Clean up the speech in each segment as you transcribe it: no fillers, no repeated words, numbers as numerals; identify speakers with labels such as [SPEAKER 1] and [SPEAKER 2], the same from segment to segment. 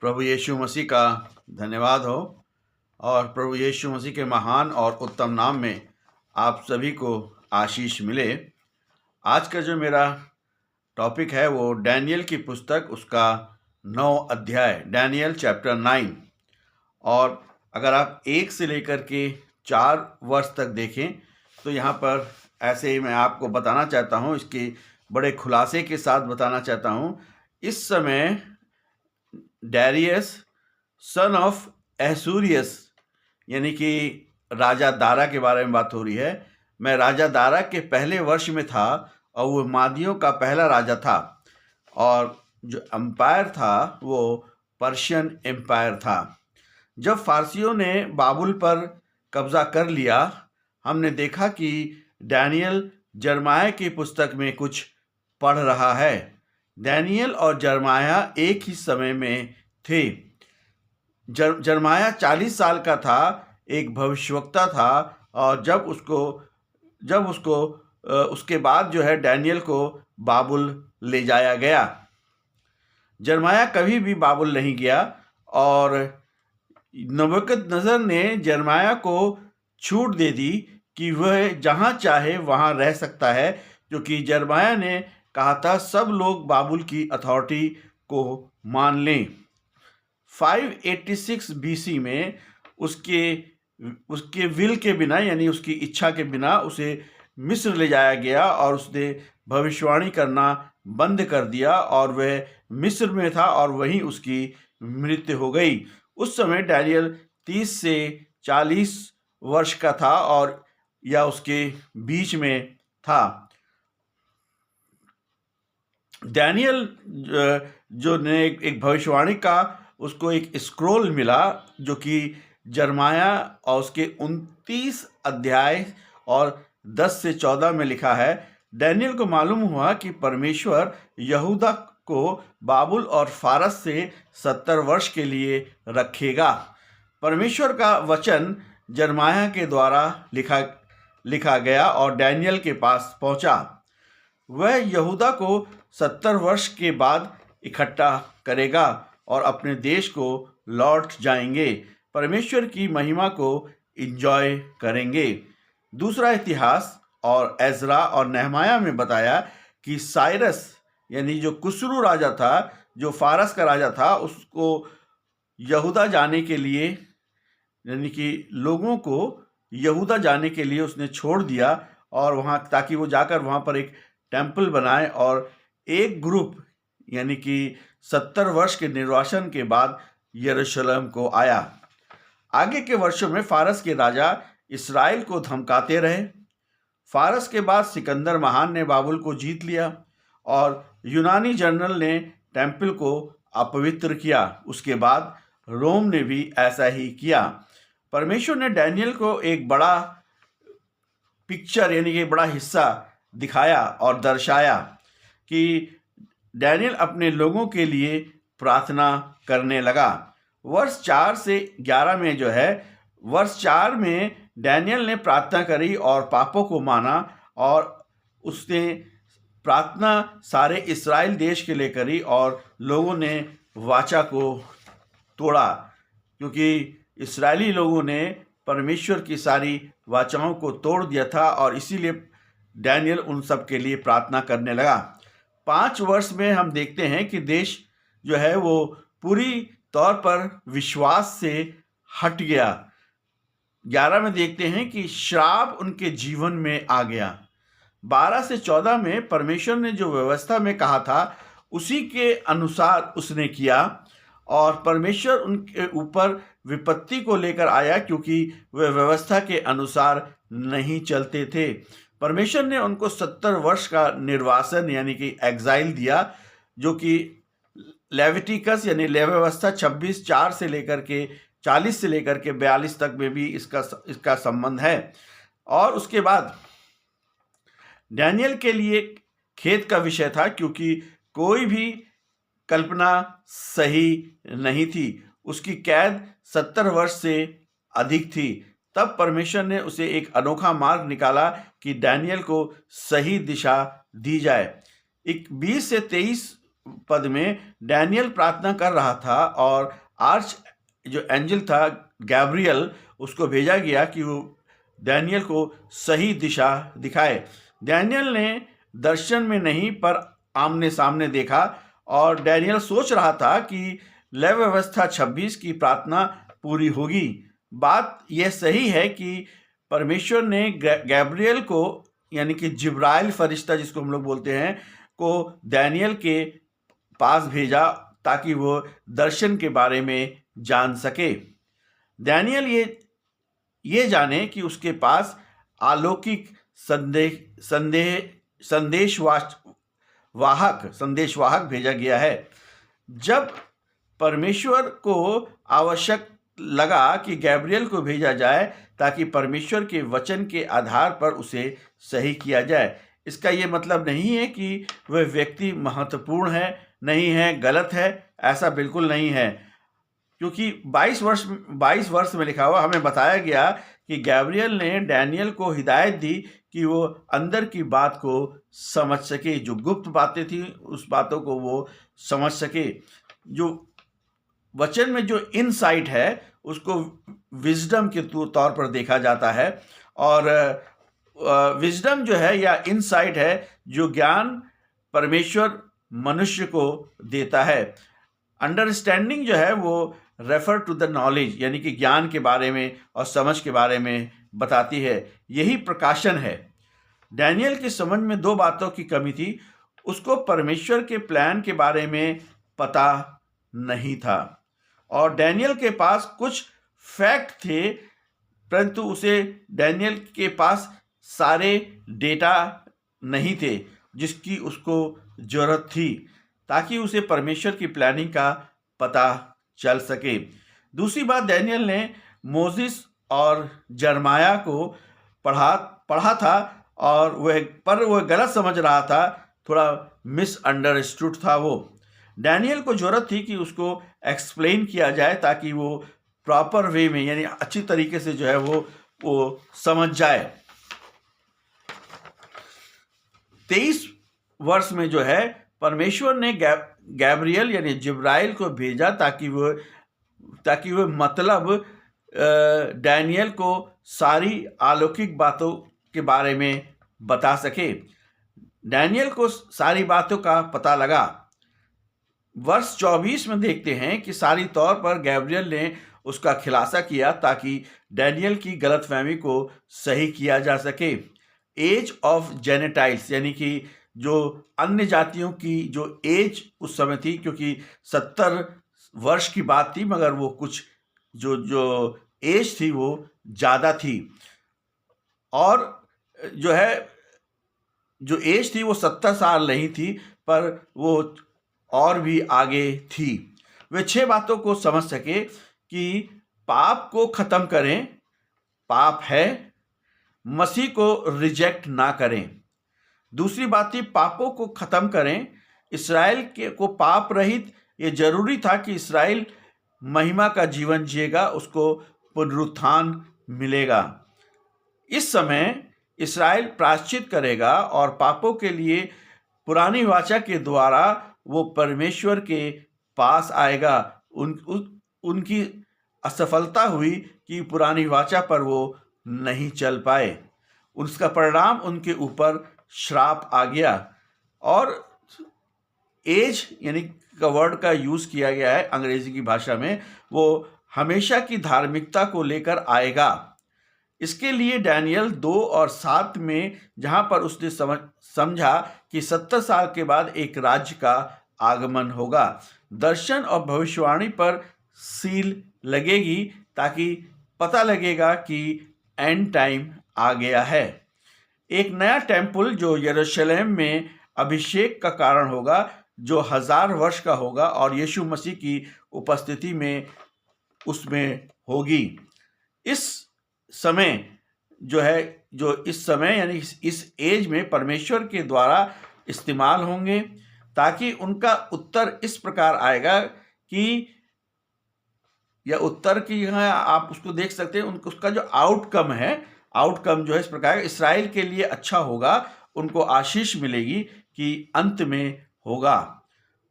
[SPEAKER 1] प्रभु यीशु मसीह का धन्यवाद हो और प्रभु यीशु मसीह के महान और उत्तम नाम में आप सभी को आशीष मिले। आज का जो मेरा टॉपिक है वो डैनियल की पुस्तक उसका 9 अध्याय, डैनियल चैप्टर 9। और अगर आप 1 से लेकर के 4 वर्ष तक देखें तो यहाँ पर ऐसे ही मैं आपको बताना चाहता हूँ, इसके बड़े खुलासे के साथ बताना चाहता हूँ। इस समय डैरियस सन ऑफ एसूरियस यानी कि राजा दारा के बारे में बात हो रही है। मैं राजा दारा के पहले वर्ष में था और वो मादियों का पहला राजा था और जो एम्पायर था वो पर्शियन एम्पायर था। जब फारसियों ने बाबुल पर कब्जा कर लिया, हमने देखा कि डैनियल जरमाया की पुस्तक में कुछ पढ़ रहा है। डैनियल और जरमाया एक ही समय में थे। जरमाया 40 साल का था, एक भविष्यवक्ता था, और जब उसको उसके बाद जो है डैनियल को बाबुल ले जाया गया। जरमाया कभी भी बाबुल नहीं गया और नबूकदनेस्सर ने जरमाया को छूट दे दी कि वह जहाँ चाहे वहाँ रह सकता है, क्योंकि जरमाया ने कहा था सब लोग बाबुल की अथॉरिटी को मान लें। 586 बीसी में उसके विल के बिना यानी उसकी इच्छा के बिना उसे मिस्र ले जाया गया और उसने भविष्यवाणी करना बंद कर दिया और वह मिस्र में था और वहीं उसकी मृत्यु हो गई। उस समय डैनियल 30 से 40 वर्ष का था और या उसके बीच में था। डैनियल जो ने एक भविष्यवाणी का उसको एक स्क्रोल मिला जो कि जरमाया और उसके 29 अध्याय और 10 से 14 में लिखा है। डैनियल को मालूम हुआ कि परमेश्वर यहूदा को बाबुल और फारस से 70 वर्ष के लिए रखेगा। परमेश्वर का वचन जरमाया के द्वारा लिखा गया और डैनियल के पास पहुंचा। वह यहूदा को 70 वर्ष के बाद इकट्ठा करेगा और अपने देश को लौट जाएंगे, परमेश्वर की महिमा को एंजॉय करेंगे। दूसरा इतिहास और एजरा और नेहमाया में बताया कि साइरस यानी जो कुसरू राजा था, जो फारस का राजा था, उसको यहूदा जाने के लिए यानी कि लोगों को यहूदा जाने के लिए उसने छोड़ दिया और वहाँ ताकि वो जाकर वहाँ पर एक टेम्पल बनाए और एक ग्रुप यानी कि 70 वर्ष के निर्वासन के बाद यरूशलेम को आया। आगे के वर्षों में फारस के राजा इस्राएल को धमकाते रहे। फारस के बाद सिकंदर महान ने बाबुल को जीत लिया और यूनानी जनरल ने टेम्पल को अपवित्र किया। उसके बाद रोम ने भी ऐसा ही किया। परमेश्वर ने डैनियल को एक बड़ा पिक्चर यानी कि बड़ा हिस्सा दिखाया और दर्शाया कि डैनियल अपने लोगों के लिए प्रार्थना करने लगा। वर्ष 4 से 11 में जो है, वर्ष 4 में डैनियल ने प्रार्थना करी और पापों को माना और उसने प्रार्थना सारे इस्राएल देश के लिए करी और लोगों ने वाचा को तोड़ा, क्योंकि इस्राएली लोगों ने परमेश्वर की सारी वाचाओं को तोड़ दिया था और इसीलिए डैनियल उन सब के लिए प्रार्थना करने लगा। 5 वर्ष में हम देखते हैं कि देश जो है वो पूरी तौर पर विश्वास से हट गया। 11 में देखते हैं कि श्राप उनके जीवन में आ गया। 12 से 14 में परमेश्वर ने जो व्यवस्था में कहा था उसी के अनुसार उसने किया और परमेश्वर उनके ऊपर विपत्ति को लेकर आया क्योंकि वे व्यवस्था के अनुसार नहीं चलते थे। परमेश्वर ने उनको 70 वर्ष का निर्वासन यानी कि एग्जाइल दिया, जो कि लेविटिकस यानी लेवी व्यवस्था 26:4 से लेकर के 40 से लेकर के 42 तक में भी इसका संबंध है। और उसके बाद डैनियल के लिए खेद का विषय था क्योंकि कोई भी कल्पना सही नहीं थी। उसकी कैद 70 वर्ष से अधिक थी। तब परमेश्वर ने उसे एक अनोखा मार्ग निकाला कि डैनियल को सही दिशा दी जाए। 20 से 23 पद में डैनियल प्रार्थना कर रहा था और आर्च जो एंजल था गैब्रियल उसको भेजा गया कि वो डैनियल को सही दिशा दिखाए। डैनियल ने दर्शन में नहीं पर आमने सामने देखा और डैनियल सोच रहा था कि लय व्यवस्था 26 की प्रार्थना पूरी होगी। बात यह सही है कि परमेश्वर ने गैब्रियल को यानी कि जिब्राइल फरिश्ता जिसको हम लोग बोलते हैं को डैनियल के पास भेजा ताकि वो दर्शन के बारे में जान सके। डैनियल ये जाने कि उसके पास अलौकिक संदेशवाहक भेजा गया है। जब परमेश्वर को आवश्यक लगा कि गैब्रियल को भेजा जाए ताकि परमेश्वर के वचन के आधार पर उसे सही किया जाए। इसका ये मतलब नहीं है कि वह व्यक्ति महत्वपूर्ण है, नहीं है, गलत है, ऐसा बिल्कुल नहीं है, क्योंकि 22 वर्ष में लिखा हुआ हमें बताया गया कि गैब्रियल ने डैनियल को हिदायत दी कि वो अंदर की बात को समझ सके, जो गुप्त बातें थी उस बातों को वो समझ सके। जो वचन में जो इनसाइट है उसको विजडम के तौर पर देखा जाता है और विजडम जो है या इनसाइट है जो ज्ञान परमेश्वर मनुष्य को देता है। अंडरस्टैंडिंग जो है वो रेफर टू द नॉलेज यानी कि ज्ञान के बारे में और समझ के बारे में बताती है। यही प्रकाशन है। डैनियल की समझ में दो बातों की कमी थी। उसको परमेश्वर के प्लान के बारे में पता नहीं था और डैनियल के पास कुछ फैक्ट थे, परंतु उसे डैनियल के पास सारे डेटा नहीं थे जिसकी उसको जरूरत थी ताकि उसे परमेश्वर की प्लानिंग का पता चल सके। दूसरी बात, डैनियल ने मोजिस और जरमाया को पढ़ा था और वह गलत समझ रहा था, थोड़ा मिसअंडरस्टूड था। वो डैनियल को जरूरत थी कि उसको एक्सप्लेन किया जाए ताकि वो प्रॉपर वे में यानी अच्छी तरीके से जो है वो समझ जाए। 23 वर्ष में जो है परमेश्वर ने गैब्रियल यानी जिब्राइल को भेजा ताकि वो मतलब डैनियल को सारी अलौकिक बातों के बारे में बता सके। डैनियल को सारी बातों का पता लगा। वर्ष 24 में देखते हैं कि सारी तौर पर गैब्रियल ने उसका खुलासा किया ताकि डैनियल की गलतफहमी को सही किया जा सके। एज ऑफ जेनेटाइल्स यानी कि जो अन्य जातियों की जो एज उस समय थी, क्योंकि 70 वर्ष की बात थी मगर वो कुछ जो एज थी वो ज़्यादा थी और जो है जो एज थी वो 70 साल नहीं थी पर वो और भी आगे थी। वे 6 बातों को समझ सके कि पाप को ख़त्म करें, पाप है, मसीह को रिजेक्ट ना करें। दूसरी बात थी पापों को ख़त्म करें, इस्राएल को पाप रहित। ये जरूरी था कि इस्राएल महिमा का जीवन जिएगा, उसको पुनरुत्थान मिलेगा। इस समय इस्राएल प्रायश्चित करेगा और पापों के लिए पुरानी वाचा के द्वारा वो परमेश्वर के पास आएगा। उनकी असफलता हुई कि पुरानी वाचा पर वो नहीं चल पाए, उसका परिणाम उनके ऊपर श्राप आ गया। और एज यानी का वर्ड का यूज़ किया गया है अंग्रेजी की भाषा में, वो हमेशा की धार्मिकता को लेकर आएगा। इसके लिए डैनियल 2 और 7 में जहाँ पर उसने समझा कि 70 साल के बाद एक राज्य का आगमन होगा, दर्शन और भविष्यवाणी पर सील लगेगी ताकि पता लगेगा कि एंड टाइम आ गया है। एक नया टेम्पल जो यरूशलेम में अभिषेक का कारण होगा, जो 1000 वर्ष का होगा और यीशु मसीह की उपस्थिति में उसमें होगी। इस समय जो इस समय यानी इस एज में परमेश्वर के द्वारा इस्तेमाल होंगे ताकि उनका उत्तर इस प्रकार आएगा कि या उत्तर की यहाँ आप उसको देख सकते हैं, उसका जो आउटकम जो है इस प्रकार इस्राएल के लिए अच्छा होगा, उनको आशीष मिलेगी कि अंत में होगा।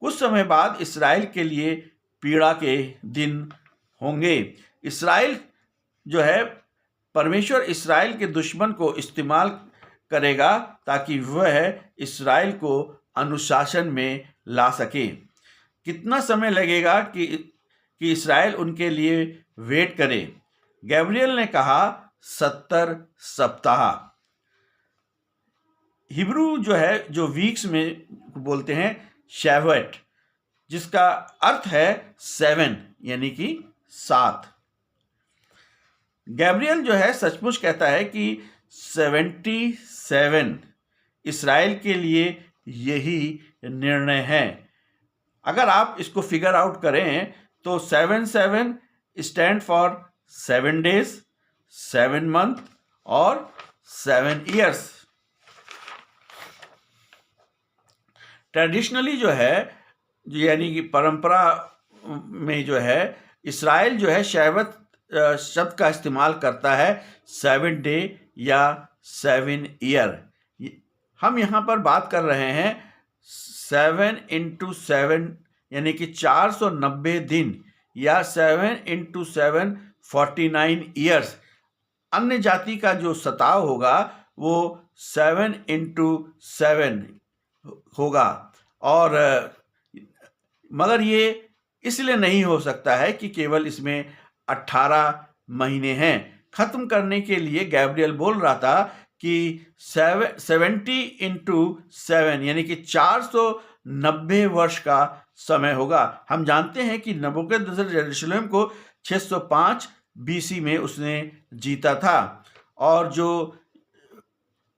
[SPEAKER 1] कुछ समय बाद इसराइल के लिए पीड़ा के दिन होंगे। इसराइल जो है, परमेश्वर इसराइल के दुश्मन को इस्तेमाल करेगा ताकि वह इसराइल को अनुशासन में ला सके। कितना समय लगेगा कि इसराइल उनके लिए वेट करे? गैब्रियल ने कहा 70 सप्ताह। हिब्रू जो है, जो वीक्स में बोलते हैं शैवट, जिसका अर्थ है 7 यानी कि 7। गैब्रियल जो है सचमुच कहता है कि 77 इसराइल के लिए यही निर्णय है। अगर आप इसको फिगर आउट करें तो 7 स्टैंड फॉर 7 days, 7 month और 7 years। ट्रेडिशनली जो है, यानी कि परंपरा में जो है, इसराइल जो है शैवत शब्द का इस्तेमाल करता है 7 day या 7 year। हम यहाँ पर बात कर रहे हैं 7 into 7 यानी कि 490 दिन या 7 into 7 49 years। अन्य जाति का जो सताव होगा वो 7 into 7 होगा। और मगर ये इसलिए नहीं हो सकता है कि केवल इसमें 18 महीने हैं। खत्म करने के लिए गैब्रियल बोल रहा था कि 70 into 7 यानी कि 490 वर्ष का समय होगा। हम जानते हैं कि नबूकदनेस्सर यरूशलेम को 605 BC में उसने जीता था, और जो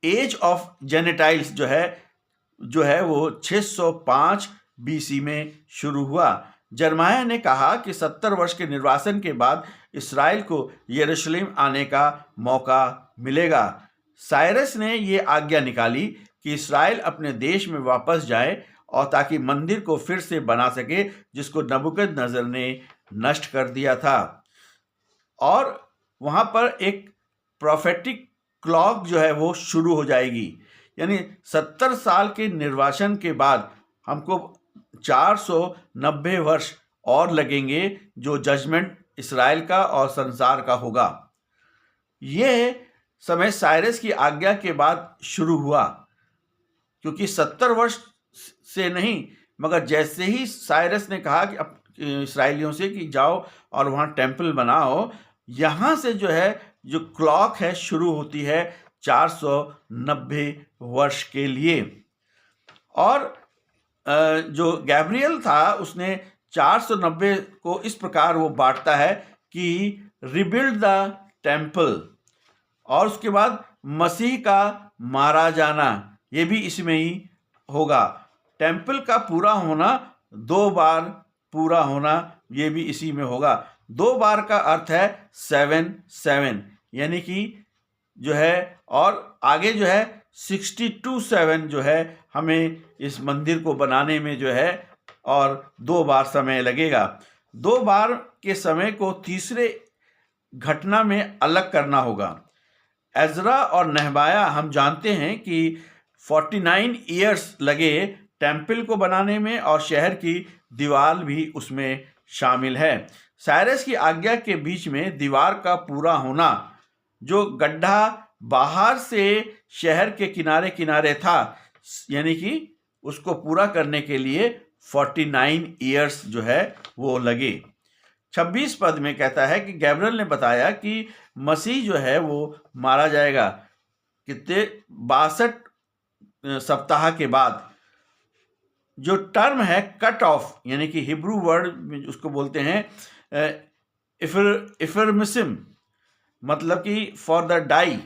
[SPEAKER 1] एज ऑफ जेनेटाइल्स जो है वो 605 BC में शुरू हुआ। जरमाया ने कहा कि 70 वर्ष के निर्वासन के बाद इसराइल को यरूशलेम आने का मौका मिलेगा। साइरस ने ये आज्ञा निकाली कि इसराइल अपने देश में वापस जाए, और ताकि मंदिर को फिर से बना सके जिसको नबूकदनेस्सर ने नष्ट कर दिया था। और वहाँ पर एक प्रोफेटिक क्लॉक जो है वो शुरू हो जाएगी, यानी 70 साल के निर्वासन के बाद हमको 490 वर्ष और लगेंगे, जो जजमेंट इसराइल का और संसार का होगा। ये समय साइरस की आज्ञा के बाद शुरू हुआ, क्योंकि 70 वर्ष से नहीं, मगर जैसे ही साइरस ने कहा कि इसराइलियों से कि जाओ और वहाँ टेम्पल बनाओ, यहाँ से जो है जो क्लॉक है शुरू होती है 490 वर्ष के लिए। और जो गैब्रियल था उसने 490 को इस प्रकार वो बांटता है कि रिबिल्ड द टेम्पल, और उसके बाद मसीह का मारा जाना, ये भी इसमें ही होगा। टेम्पल का पूरा होना, 2 बार पूरा होना, ये भी इसी में होगा। 2 बार का अर्थ है 7 यानी कि जो है, और आगे जो है 62 जो है हमें इस मंदिर को बनाने में जो है, और 2 बार समय लगेगा। 2 बार के समय को तीसरे घटना में अलग करना होगा। एजरा और नहबाया, हम जानते हैं कि 49 ईयर्स लगे टेम्पल को बनाने में, और शहर की दीवार भी उसमें शामिल है। साइरस की आज्ञा के बीच में दीवार का पूरा होना, जो गड्ढा बाहर से शहर के किनारे किनारे था, यानी कि उसको पूरा करने के लिए 49 ईयर्स जो है वो लगे। 26 पद में कहता है कि गैब्रियल ने बताया कि मसीह जो है वो मारा जाएगा कितने 62 सप्ताह के बाद। जो टर्म है कट ऑफ, यानी कि हिब्रू वर्ड उसको बोलते हैं इफरमिसिम, मतलब कि फॉर द डाई,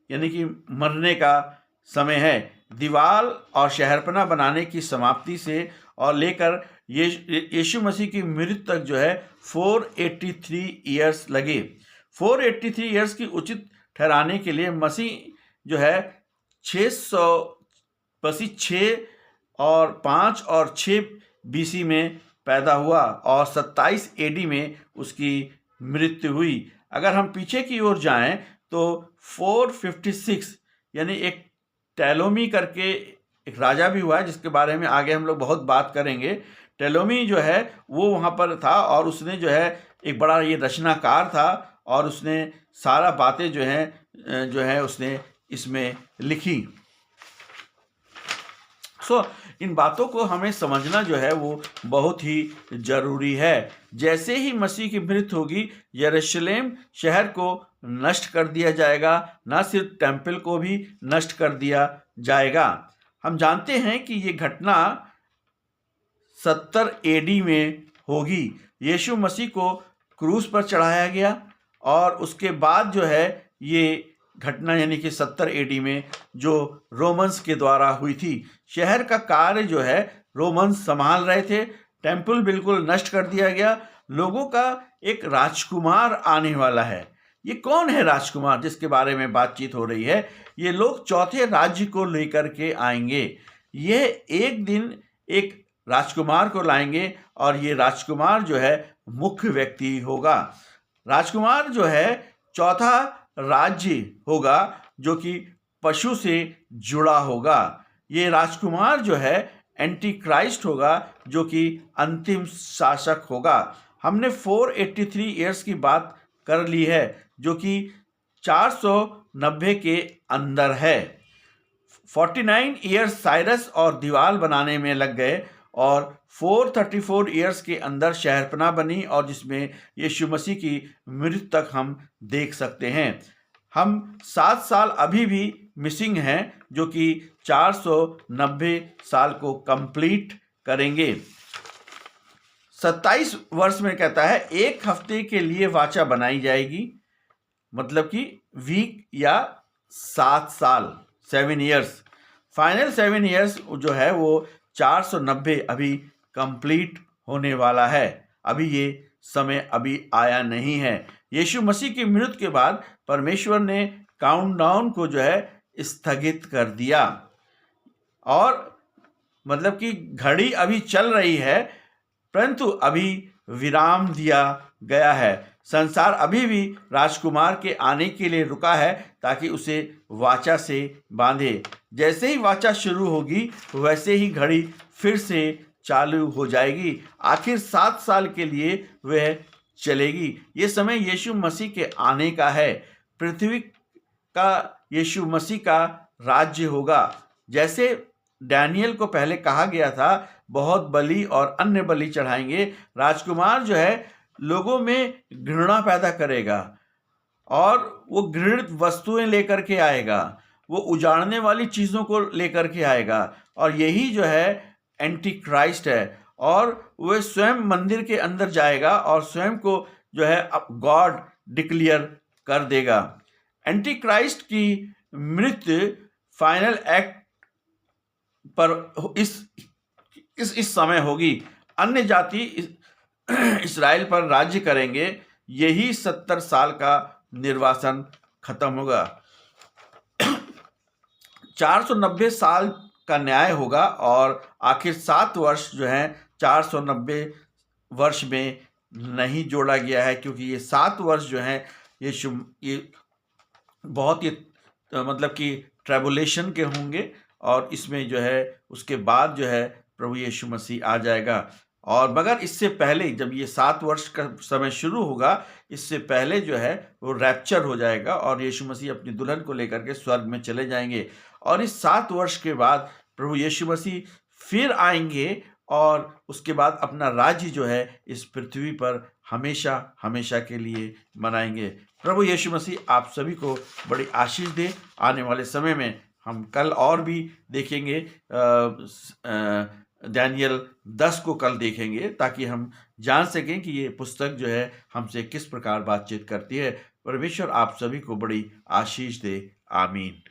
[SPEAKER 1] यानी कि मरने का समय है। दीवार और शहरपना बनाने की समाप्ति से और लेकर यीशु मसीह की मृत्यु तक जो है 483 ईयर्स लगे। 483 ईयर्स की उचित ठहराने के लिए मसीह जो है 6 और 5 और 6 BC में पैदा हुआ, और 27 AD में उसकी मृत्यु हुई। अगर हम पीछे की ओर जाएं तो 456 यानी एक टैलोमी करके एक राजा भी हुआ है, जिसके बारे में आगे हम लोग बहुत बात करेंगे। टेलोमी जो है वो वहाँ पर था और उसने जो है एक बड़ा ये रचनाकार था और उसने सारा बातें जो है उसने इसमें लिखी। इन बातों को हमें समझना जो है वो बहुत ही जरूरी है। जैसे ही मसीह की मृत्यु होगी, यरूशलेम शहर को नष्ट कर दिया जाएगा, ना सिर्फ टेम्पल को भी नष्ट कर दिया जाएगा। हम जानते हैं कि ये घटना 70 एडी में होगी। यीशु मसीह को क्रूस पर चढ़ाया गया और उसके बाद जो है ये घटना यानी कि 70 एडी में जो रोमन्स के द्वारा हुई थी। शहर का कार्य जो है रोमन्स संभाल रहे थे, टेम्पल बिल्कुल नष्ट कर दिया गया। लोगों का एक राजकुमार आने वाला है। ये कौन है राजकुमार जिसके बारे में बातचीत हो रही है? ये लोग चौथे राज्य को लेकर के आएंगे। ये एक दिन एक राजकुमार को लाएंगे और ये राजकुमार जो है मुख्य व्यक्ति होगा। राजकुमार जो है चौथा राज्य होगा जो कि पशु से जुड़ा होगा। ये राजकुमार जो है एंटी क्राइस्ट होगा जो कि अंतिम शासक होगा। हमने 483 ईयर्स की बात कर ली है जो कि 490 के अंदर है। 49 ईयर्स साइरस और दीवार बनाने में लग गए और 434 ईयर्स के अंदर शहरपनाह बनी और जिसमें यीशु मसीह की मृत्यु तक हम देख सकते हैं। हम 7 साल अभी भी मिसिंग हैं जो कि 490 साल को कंप्लीट करेंगे। 27 वर्ष में कहता है 1 हफ्ते के लिए वाचा बनाई जाएगी, मतलब कि वीक या 7 साल 7 ईयर्स। फाइनल 7 ईयर्स जो है वो 490 अभी कंप्लीट होने वाला है। अभी ये समय अभी आया नहीं है। यीशु मसीह की मृत्यु के बाद परमेश्वर ने काउंटडाउन को जो है स्थगित कर दिया और मतलब कि घड़ी अभी चल रही है परंतु अभी विराम दिया गया है। संसार अभी भी राजकुमार के आने के लिए रुका है ताकि उसे वाचा से बांधे। जैसे ही वाचा शुरू होगी वैसे ही घड़ी फिर से चालू हो जाएगी। आखिर 7 साल के लिए वह चलेगी। ये समय यीशु मसीह के आने का है। पृथ्वी का यीशु मसीह का राज्य होगा। जैसे डैनियल को पहले कहा गया था बहुत बलि और अन्य बलि चढ़ाएंगे, राजकुमार जो है लोगों में घृणा पैदा करेगा और वो घृणित वस्तुएं लेकर के आएगा, वो उजाड़ने वाली चीज़ों को लेकर के आएगा और यही जो है एंटी क्राइस्ट है। और वह स्वयं मंदिर के अंदर जाएगा और स्वयं को जो है अब गॉड डिक्लेयर कर देगा। एंटी क्राइस्ट की मृत्यु फाइनल एक्ट पर इस समय होगी। अन्य जाति इस्राएल पर राज्य करेंगे। यही 70 साल का निर्वासन खत्म होगा। 490 साल का न्याय होगा और आखिर 7 वर्ष जो है 490 वर्ष में नहीं जोड़ा गया है क्योंकि ये 7 वर्ष जो है ये बहुत ही मतलब कि ट्रैबुलेशन के होंगे और इसमें जो है उसके बाद जो है प्रभु यीशु मसीह आ जाएगा। और मगर इससे पहले जब ये 7 वर्ष का समय शुरू होगा इससे पहले जो है वो रैप्चर हो जाएगा और यीशु मसीह अपनी दुल्हन को लेकर के स्वर्ग में चले जाएंगे। और इस 7 वर्ष के बाद प्रभु यीशु मसीह फिर आएंगे और उसके बाद अपना राज्य जो है इस पृथ्वी पर हमेशा हमेशा के लिए मनाएंगे। प्रभु यीशु मसीह आप सभी को बड़ी आशीष दे। आने वाले समय में हम कल और भी देखेंगे, दानियल 10 को कल देखेंगे ताकि हम जान सकें कि ये पुस्तक जो है हमसे किस प्रकार बातचीत करती है। परमेश्वर आप सभी को बड़ी आशीष दे। आमीन।